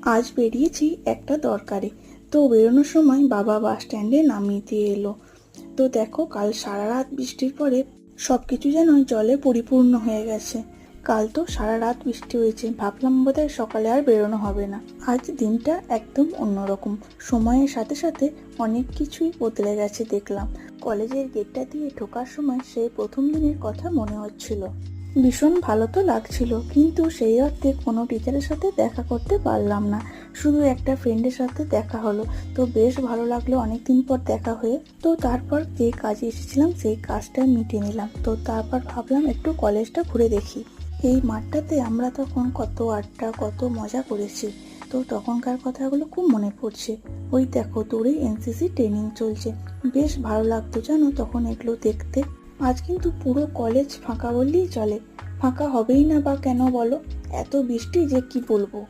আজ বেরিয়েছি একটা দরকারে। তো বেরোনোর সময় বাবা বাস স্ট্যান্ডে নামিয়ে দিয়ে এলো। তো দেখো, কাল সারা রাত বৃষ্টির পরে সবকিছু যেন জলে পরিপূর্ণ হয়ে গেছে। কাল তো সারা রাত বৃষ্টি হয়েছে, ভাবলাম বোধহয় সকালে আর বেরোনো হবে না। আজ দিনটা একদম অন্যরকম। সময়ের সাথে সাথে অনেক কিছুই বদলে গেছে দেখলাম। কলেজের গেটটা দিয়ে ঢোকার সময় সেই প্রথম দিনের কথা মনে হচ্ছিল। ভীষণ ভালো তো লাগছিল, কিন্তু সেই অর্থে কোনো টিচারের সাথে দেখা করতে পারলাম না। শুধু একটা ফ্রেন্ডের সাথে দেখা হলো। তো বেশ ভালো লাগলো অনেকদিন পর দেখা হয়ে। তো তারপর যে কাজে এসেছিলাম সেই কাজটা মিটিয়ে নিলাম। তো তারপর ভাবলাম একটু কলেজটা ঘুরে দেখি। এই মাঠটাতে আমরা তখন কত আড্ডা, কত মজা করেছি। তো তখনকার কথাগুলো খুব মনে পড়ছে। ওই দেখো, দূরে এনসিসি ট্রেনিং চলছে। বেশ ভালো লাগতো জানো তখন এগুলো দেখতে। আজ কিন্তু পুরো কলেজ ফাঁকা বললেই চলে। ফাঁকা হবেই না বা কেন বলো? এত বৃষ্টি যে কি বলবো।